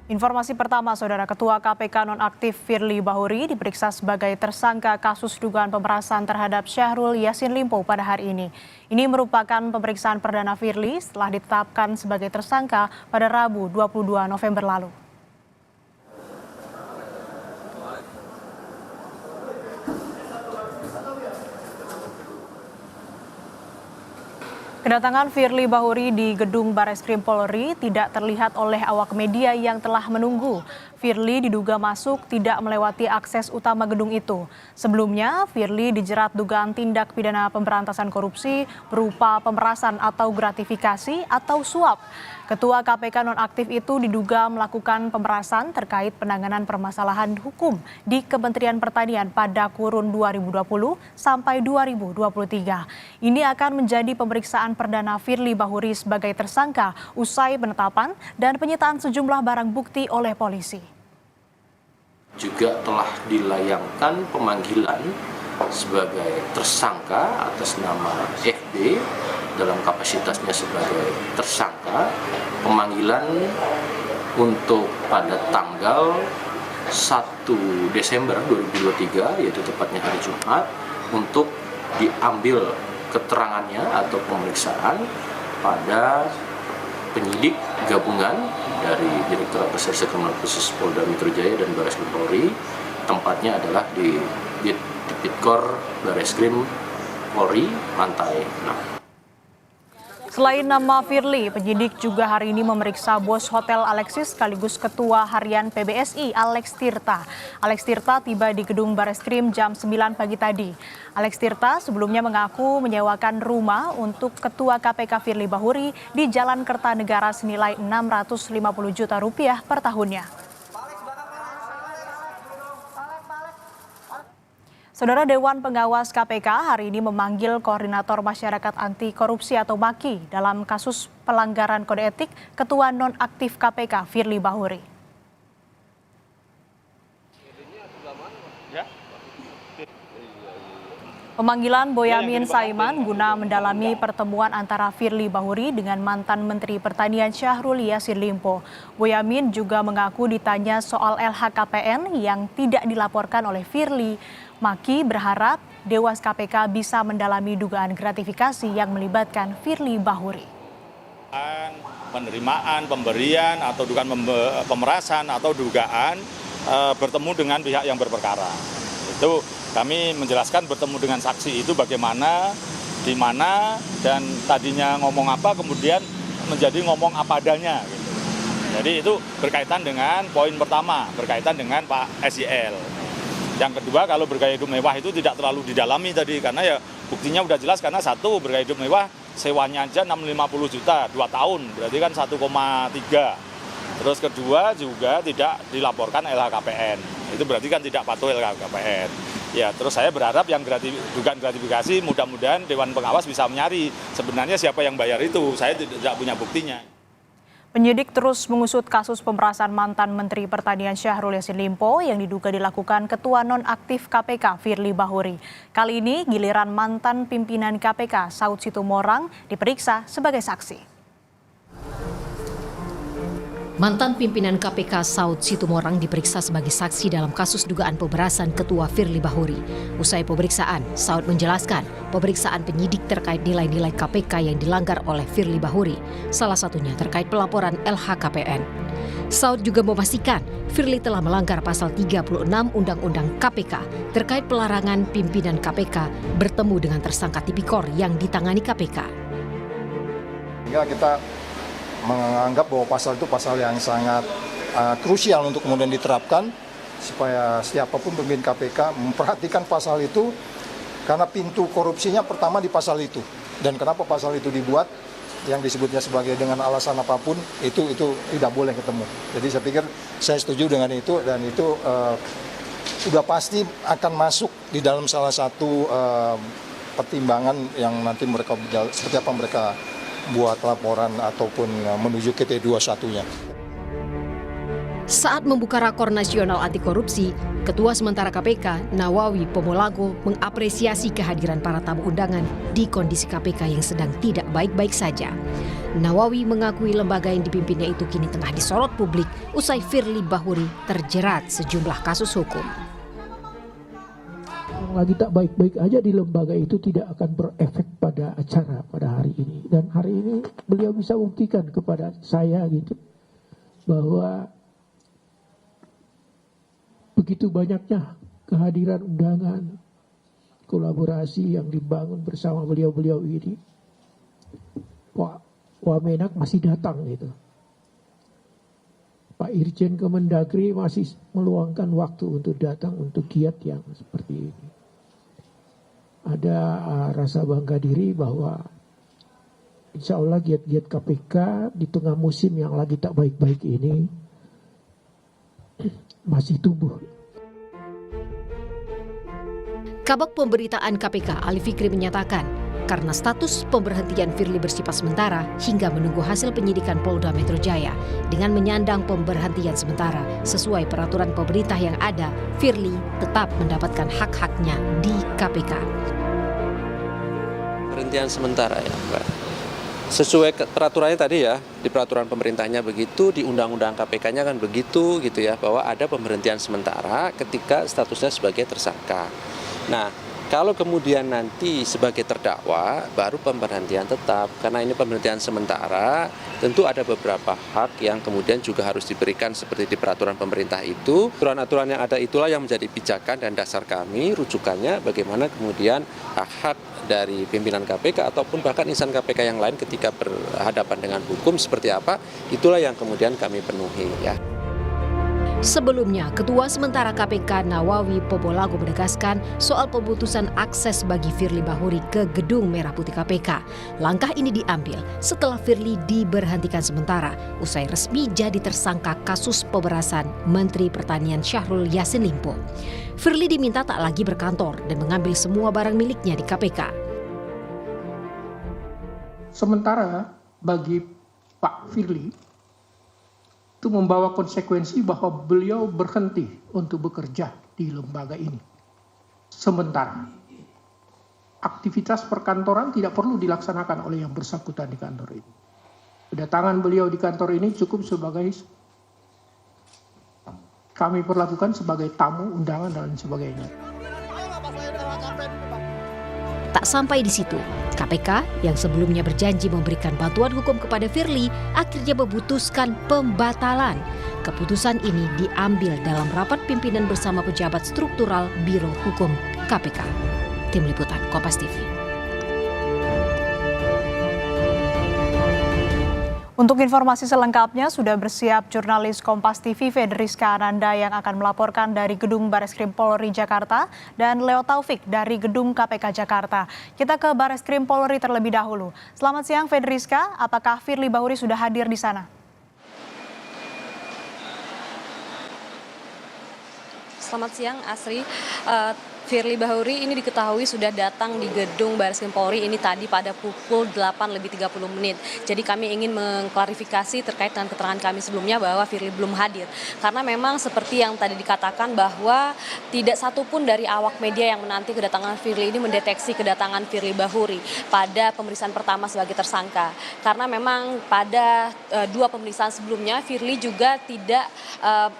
Informasi pertama, Saudara, Ketua KPK nonaktif Firly Bahuri diperiksa sebagai tersangka kasus dugaan pemerasan terhadap Syahrul Yassin Limpo pada hari ini. Ini merupakan pemeriksaan perdana Firly setelah ditetapkan sebagai tersangka pada Rabu 22 November lalu. Kedatangan Firly Bahuri di gedung Bareskrim Polri tidak terlihat oleh awak media yang telah menunggu. Firly diduga masuk tidak melewati akses utama gedung itu. Sebelumnya, Firly dijerat dugaan tindak pidana pemberantasan korupsi berupa pemerasan atau gratifikasi atau suap. Ketua KPK nonaktif itu diduga melakukan pemerasan terkait penanganan permasalahan hukum di Kementerian Pertanian pada kurun 2020 sampai 2023. Ini akan menjadi pemeriksaan perdana Firly Bahuri sebagai tersangka usai penetapan dan penyitaan sejumlah barang bukti oleh polisi. Juga telah dilayangkan pemanggilan sebagai tersangka atas nama FB dalam kapasitasnya sebagai tersangka, pemanggilan untuk pada tanggal 1 Desember 2023, yaitu tepatnya hari Jumat, untuk diambil keterangannya atau pemeriksaan pada penyidik gabungan dari Direktorat Reserse Kriminal Khusus Polda Metro Jaya dan Bareskrim Polri. Tempatnya adalah di Tipikor Bareskrim Polri Lantai 6. Selain nama Firly, penyidik juga hari ini memeriksa bos Hotel Alexis sekaligus Ketua Harian PBSI Alex Tirta. Alex Tirta tiba di gedung Bareskrim jam 9 pagi tadi. Alex Tirta sebelumnya mengaku menyewakan rumah untuk Ketua KPK Firly Bahuri di Jalan Kertanegara senilai Rp650 juta per tahunnya. Saudara, Dewan Pengawas KPK hari ini memanggil Koordinator Masyarakat Anti Korupsi atau MAKI dalam kasus pelanggaran kode etik Ketua nonaktif KPK Firly Bahuri. Pemanggilan Boyamin Saiman guna mendalami pertemuan antara Firly Bahuri dengan mantan Menteri Pertanian Syahrul Yassin Limpo. Boyamin juga mengaku ditanya soal LHKPN yang tidak dilaporkan oleh Firly. MAKI berharap Dewas KPK bisa mendalami dugaan gratifikasi yang melibatkan Firly Bahuri. Penerimaan, pemberian, atau dugaan pemerasan atau dugaan bertemu dengan pihak yang berperkara. Itu kami menjelaskan bertemu dengan saksi itu bagaimana, di mana, dan tadinya ngomong apa, kemudian menjadi ngomong apa adanya. Gitu. Jadi itu berkaitan dengan poin pertama, berkaitan dengan Pak SIL. Yang kedua, kalau bergaya hidup mewah itu tidak terlalu didalami tadi, karena ya buktinya udah jelas, karena satu, bergaya hidup mewah sewanya aja 650 juta, 2 tahun, berarti kan 1,3. Terus kedua juga tidak dilaporkan LHKPN, itu berarti kan tidak patuh LHKPN. Ya, terus saya berharap yang dugaan gratifikasi mudah-mudahan Dewan Pengawas bisa menyari sebenarnya siapa yang bayar itu, saya tidak punya buktinya. Penyidik terus mengusut kasus pemerasan mantan Menteri Pertanian Syahrul Yassin Limpo yang diduga dilakukan Ketua nonaktif KPK Firly Bahuri. Kali ini giliran mantan pimpinan KPK Saud Situmorang diperiksa sebagai saksi. Mantan pimpinan KPK Saud Situmorang diperiksa sebagai saksi dalam kasus dugaan pemerasan Ketua Firly Bahuri. Usai pemeriksaan, Saud menjelaskan pemeriksaan penyidik terkait nilai-nilai KPK yang dilanggar oleh Firly Bahuri, salah satunya terkait pelaporan LHKPN. Saud juga memastikan Firly telah melanggar pasal 36 Undang-Undang KPK terkait pelarangan pimpinan KPK bertemu dengan tersangka tipikor yang ditangani KPK. Kita menganggap bahwa pasal itu pasal yang sangat krusial untuk kemudian diterapkan supaya siapapun pemimpin KPK memperhatikan pasal itu, karena pintu korupsinya pertama di pasal itu. Dan kenapa pasal itu dibuat, yang disebutnya sebagai dengan alasan apapun itu tidak boleh ketemu. Jadi saya pikir saya setuju dengan itu, dan itu sudah pasti akan masuk di dalam salah satu pertimbangan yang nanti mereka seperti apa mereka buat laporan ataupun menuju ke T21-nya. Saat membuka Rakor Nasional Anti Korupsi, Ketua Sementara KPK Nawawi Pomolago mengapresiasi kehadiran para tamu undangan di kondisi KPK yang sedang tidak baik-baik saja. Nawawi mengakui lembaga yang dipimpinnya itu kini tengah disorot publik usai Firly Bahuri terjerat sejumlah kasus hukum. Yang lagi tak baik-baik aja di lembaga itu tidak akan berefek pada acara pada hari ini. Dan hari ini beliau bisa buktikan kepada saya gitu bahwa begitu banyaknya kehadiran undangan, kolaborasi yang dibangun bersama beliau-beliau ini. Pak Wamenak masih datang gitu. Pak Irjen Kemendagri masih meluangkan waktu untuk datang untuk giat yang seperti ini. Ada rasa bangga diri bahwa insya Allah giat-giat KPK di tengah musim yang lagi tak baik-baik ini masih tumbuh. Kabag Pemberitaan KPK Ali Fikri menyatakan, karena status pemberhentian Firly bersifat sementara hingga menunggu hasil penyidikan Polda Metro Jaya, dengan menyandang pemberhentian sementara sesuai peraturan pemerintah yang ada, Firly tetap mendapatkan hak-haknya di KPK. Pemberhentian sementara ya, Mbak. Sesuai peraturannya tadi ya, di peraturan pemerintahnya begitu, di undang-undang KPK-nya kan begitu gitu ya, bahwa ada pemberhentian sementara ketika statusnya sebagai tersangka. Nah, kalau kemudian nanti sebagai terdakwa, baru pemberhentian tetap. Karena ini pemberhentian sementara, tentu ada beberapa hak yang kemudian juga harus diberikan seperti di peraturan pemerintah itu. Aturan-aturan yang ada itulah yang menjadi pijakan dan dasar kami, rujukannya bagaimana kemudian hak-hak dari pimpinan KPK ataupun bahkan insan KPK yang lain ketika berhadapan dengan hukum seperti apa, itulah yang kemudian kami penuhi ya. Sebelumnya, Ketua Sementara KPK Nawawi Popolago menegaskan soal pemutusan akses bagi Firly Bahuri ke Gedung Merah Putih KPK. Langkah ini diambil setelah Firly diberhentikan sementara usai resmi jadi tersangka kasus pemerasan Menteri Pertanian Syahrul Yassin Limpo. Firly diminta tak lagi berkantor dan mengambil semua barang miliknya di KPK. Sementara bagi Pak Firly itu membawa konsekuensi bahwa beliau berhenti untuk bekerja di lembaga ini. Sementara aktivitas perkantoran tidak perlu dilaksanakan oleh yang bersangkutan di kantor ini. Kedatangan beliau di kantor ini cukup sebagai kami perlakukan sebagai tamu, undangan dan sebagainya. Tak sampai di situ, KPK yang sebelumnya berjanji memberikan bantuan hukum kepada Firly akhirnya memutuskan pembatalan. Keputusan ini diambil dalam rapat pimpinan bersama pejabat struktural Biro Hukum KPK. Tim Liputan Kompas TV. Untuk informasi selengkapnya sudah bersiap jurnalis Kompas TV Fedriska Ananda yang akan melaporkan dari Gedung Bareskrim Polri Jakarta dan Leo Taufik dari Gedung KPK Jakarta. Kita ke Bareskrim Polri terlebih dahulu. Selamat siang Fedriska, apakah Firly Bahuri sudah hadir di sana? Selamat siang Asri. Firly Bahuri ini diketahui sudah datang di Gedung Bareskrim Polri ini tadi pada pukul 8:30. Jadi kami ingin mengklarifikasi terkait dengan keterangan kami sebelumnya bahwa Firly belum hadir. Karena memang seperti yang tadi dikatakan bahwa tidak satupun dari awak media yang menanti kedatangan Firly ini mendeteksi kedatangan Firly Bahuri pada pemeriksaan pertama sebagai tersangka. Karena memang pada dua pemeriksaan sebelumnya Firly juga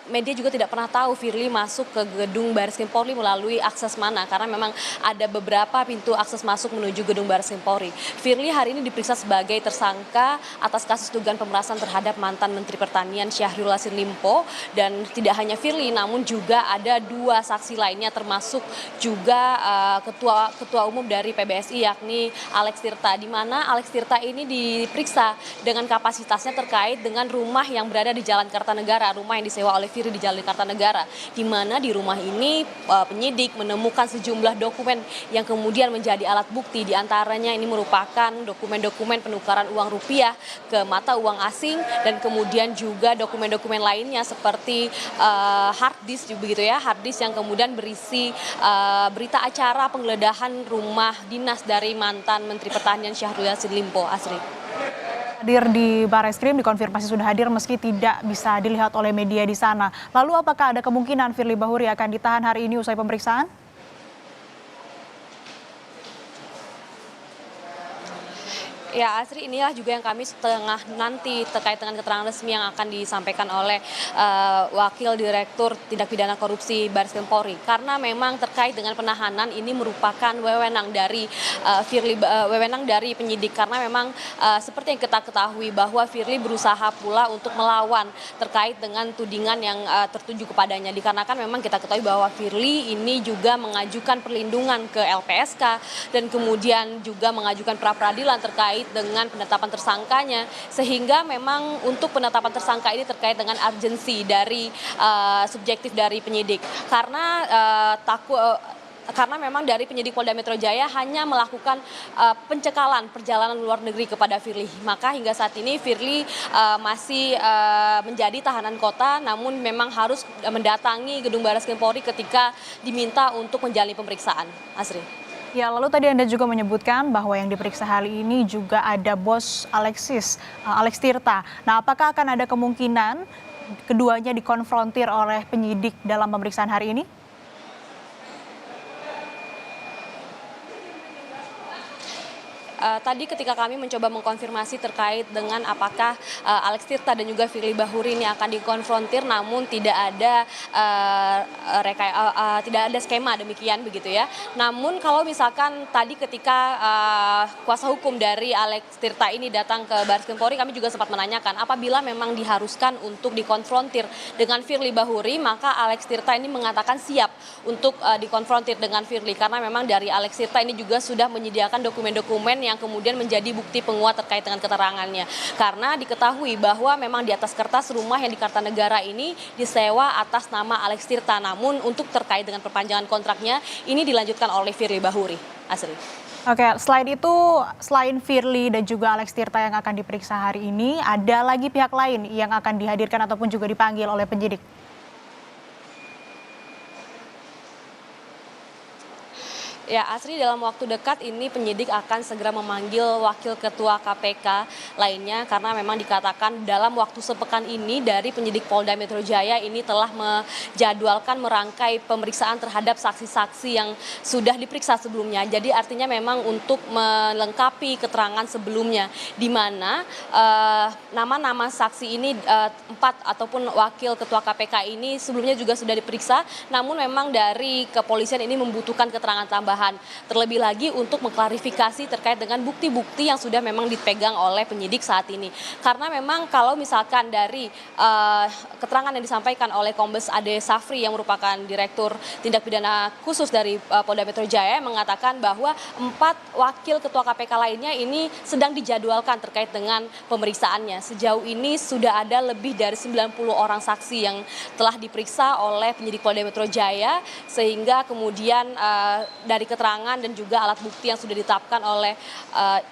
media juga tidak pernah tahu Firly masuk ke Gedung Bareskrim Polri melalui akses mana, karena memang ada beberapa pintu akses masuk menuju Gedung Bareskrim Polri. Firly hari ini diperiksa sebagai tersangka atas kasus dugaan pemerasan terhadap mantan Menteri Pertanian Syahrul Yassin Limpo, dan tidak hanya Firly namun juga ada dua saksi lainnya termasuk juga ketua umum dari PBSI yakni Alex Tirta, di mana Alex Tirta ini diperiksa dengan kapasitasnya terkait dengan rumah yang berada di Jalan Kartanegara, rumah yang disewa oleh Firly di Jalan Kartanegara, di mana di rumah ini penyidik menemukan sejumlah dokumen yang kemudian menjadi alat bukti. Di antaranya ini merupakan dokumen-dokumen penukaran uang rupiah ke mata uang asing, dan kemudian juga dokumen-dokumen lainnya seperti hard disk begitu ya, hard disk yang kemudian berisi berita acara penggeledahan rumah dinas dari mantan Menteri Pertanian Syahrul Yassin Limpo. Asri. Hadir di Bareskrim, dikonfirmasi sudah hadir meski tidak bisa dilihat oleh media di sana. Lalu apakah ada kemungkinan Firly Bahuri akan ditahan hari ini usai pemeriksaan? Ya, Asri, inilah juga yang kami setengah nanti terkait dengan keterangan resmi yang akan disampaikan oleh Wakil Direktur Tindak Pidana Korupsi Baris Krim Polri. Karena memang terkait dengan penahanan ini merupakan wewenang dari wewenang dari penyidik. Karena memang seperti yang kita ketahui bahwa Firly berusaha pula untuk melawan terkait dengan tudingan yang tertuju kepadanya. Dikarenakan memang kita ketahui bahwa Firly ini juga mengajukan perlindungan ke LPSK dan kemudian juga mengajukan pra-peradilan terkait dengan penetapan tersangkanya, sehingga memang untuk penetapan tersangka ini terkait dengan urgensi dari subjektif dari penyidik karena karena memang dari penyidik Polda Metro Jaya hanya melakukan pencekalan perjalanan luar negeri kepada Firly. Maka hingga saat ini Firly masih menjadi tahanan kota, namun memang harus mendatangi gedung Baris Krim Polri ketika diminta untuk menjalani pemeriksaan. Asri. Ya, lalu tadi Anda juga menyebutkan bahwa yang diperiksa hari ini juga ada bos Alex Tirta. Nah, apakah akan ada kemungkinan keduanya dikonfrontir oleh penyidik dalam pemeriksaan hari ini? Tadi ketika kami mencoba mengkonfirmasi terkait dengan apakah Alex Tirta dan juga Firly Bahuri ini akan dikonfrontir, namun tidak ada tidak ada skema demikian begitu ya. Namun kalau misalkan tadi ketika kuasa hukum dari Alex Tirta ini datang ke Baris Krim Polri, kami juga sempat menanyakan apabila memang diharuskan untuk dikonfrontir dengan Firly Bahuri, maka Alex Tirta ini mengatakan siap untuk dikonfrontir dengan Firly karena memang dari Alex Tirta ini juga sudah menyediakan dokumen-dokumen yang kemudian menjadi bukti penguat terkait dengan keterangannya. Karena diketahui bahwa memang di atas kertas rumah yang di Kartanegara ini disewa atas nama Alex Tirta. Namun untuk terkait dengan perpanjangan kontraknya ini dilanjutkan oleh Firly Bahuri. Asri. Oke, selain Firly dan juga Alex Tirta yang akan diperiksa hari ini, ada lagi pihak lain yang akan dihadirkan ataupun juga dipanggil oleh penyidik? Ya, Asri, dalam waktu dekat ini penyidik akan segera memanggil Wakil Ketua KPK lainnya karena memang dikatakan dalam waktu sepekan ini dari penyidik Polda Metro Jaya ini telah menjadwalkan merangkai pemeriksaan terhadap saksi-saksi yang sudah diperiksa sebelumnya. Jadi artinya memang untuk melengkapi keterangan sebelumnya di mana nama-nama saksi ini 4 ataupun Wakil Ketua KPK ini sebelumnya juga sudah diperiksa, namun memang dari kepolisian ini membutuhkan keterangan tambahan. Terlebih lagi untuk mengklarifikasi terkait dengan bukti-bukti yang sudah memang dipegang oleh penyidik saat ini. Karena memang kalau misalkan dari keterangan yang disampaikan oleh Kombes Ade Safri yang merupakan Direktur Tindak Pidana Khusus dari Polda Metro Jaya mengatakan bahwa 4 Wakil Ketua KPK lainnya ini sedang dijadwalkan terkait dengan pemeriksaannya. Sejauh ini sudah ada lebih dari 90 orang saksi yang telah diperiksa oleh penyidik Polda Metro Jaya sehingga kemudian dari keterangan dan juga alat bukti yang sudah ditetapkan oleh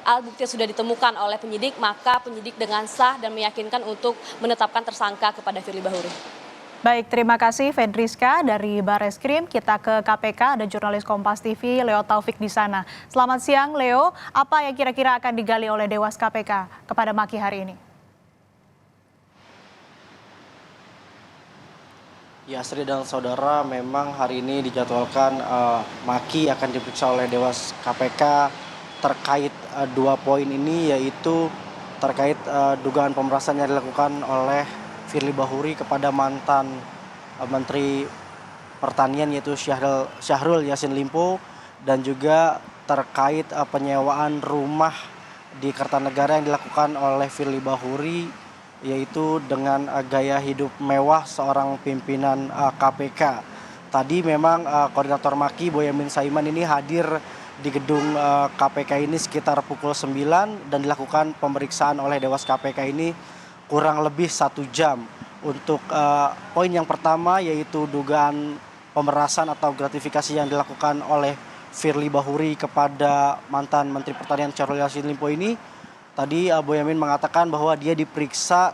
alat bukti yang sudah ditemukan oleh penyidik, maka penyidik dengan sah dan meyakinkan untuk menetapkan tersangka kepada Firly Bahuri. Baik, terima kasih Fedriska dari Bareskrim. Kita ke KPK, ada jurnalis Kompas TV Leo Taufik di sana. Selamat siang Leo, apa yang kira-kira akan digali oleh Dewas KPK kepada Maki hari ini? Ya, Sri dan saudara, memang hari ini dijadwalkan Maki akan diperiksa oleh Dewas KPK terkait 2 poin ini, yaitu terkait dugaan pemerasan yang dilakukan oleh Firly Bahuri kepada mantan Menteri Pertanian yaitu Syahrul Yassin Limpo, dan juga terkait penyewaan rumah di Kartanegara yang dilakukan oleh Firly Bahuri, yaitu dengan gaya hidup mewah seorang pimpinan KPK. Tadi memang Koordinator Maki Boyamin Saiman ini hadir di gedung KPK ini sekitar pukul 9 dan dilakukan pemeriksaan oleh Dewas KPK ini kurang lebih 1 jam. Untuk poin yang pertama yaitu dugaan pemerasan atau gratifikasi yang dilakukan oleh Firly Bahuri kepada mantan Menteri Pertanian Syahrul Yassin Limpo ini. Tadi Boyamin mengatakan bahwa dia diperiksa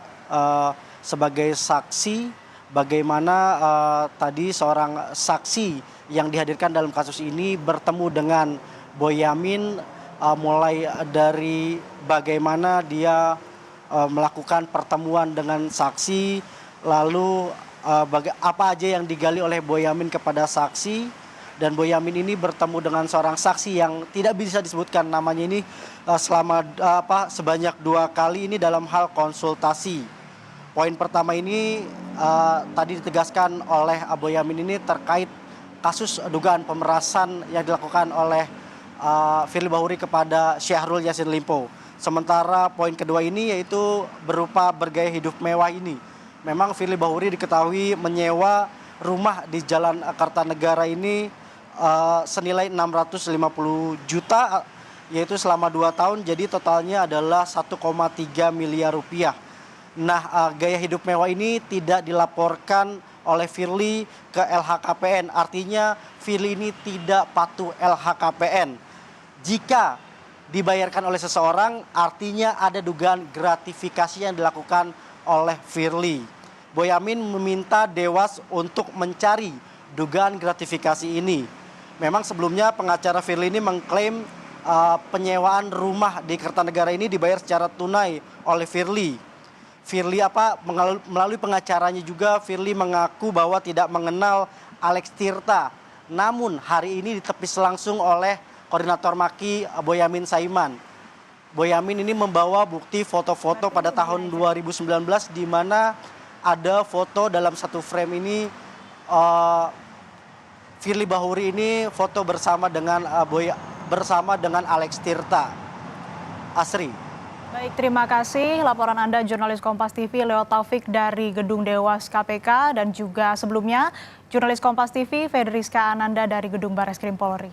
sebagai saksi bagaimana tadi seorang saksi yang dihadirkan dalam kasus ini bertemu dengan Boyamin mulai dari bagaimana dia melakukan pertemuan dengan saksi, lalu apa aja yang digali oleh Boyamin kepada saksi, Dan Boyamin ini bertemu dengan seorang saksi yang tidak bisa disebutkan namanya ini selama sebanyak 2 kali ini dalam hal konsultasi. Poin pertama ini tadi ditegaskan oleh Boyamin ini terkait kasus dugaan pemerasan yang dilakukan oleh Firly Bahuri kepada Syahrul Yassin Limpo. Sementara poin kedua ini yaitu berupa bergaya hidup mewah ini. Memang Firly Bahuri diketahui menyewa rumah di Jalan Kartanegara ini senilai 650 juta yaitu selama 2 tahun, jadi totalnya adalah 1,3 miliar rupiah. Nah, gaya hidup mewah ini tidak dilaporkan oleh Firly ke LHKPN, artinya Firly ini tidak patuh LHKPN. Jika dibayarkan oleh seseorang, artinya ada dugaan gratifikasi yang dilakukan oleh Firly. Boyamin meminta Dewas untuk mencari dugaan gratifikasi ini. Memang sebelumnya pengacara Firly ini mengklaim penyewaan rumah di Kertanegara ini dibayar secara tunai oleh Firly. Firly melalui pengacaranya juga Firly mengaku bahwa tidak mengenal Alex Tirta. Namun hari ini ditepis langsung oleh koordinator Maki Boyamin Saiman. Boyamin ini membawa bukti foto-foto pada tahun 2019 di mana ada foto dalam satu frame ini Firly Bahuri ini foto bersama dengan Alex Tirta. Asri. Baik, terima kasih laporan Anda jurnalis Kompas TV Leo Taufik dari Gedung Dewas KPK dan juga sebelumnya jurnalis Kompas TV Fedriska Ananda dari Gedung Bareskrim Polri.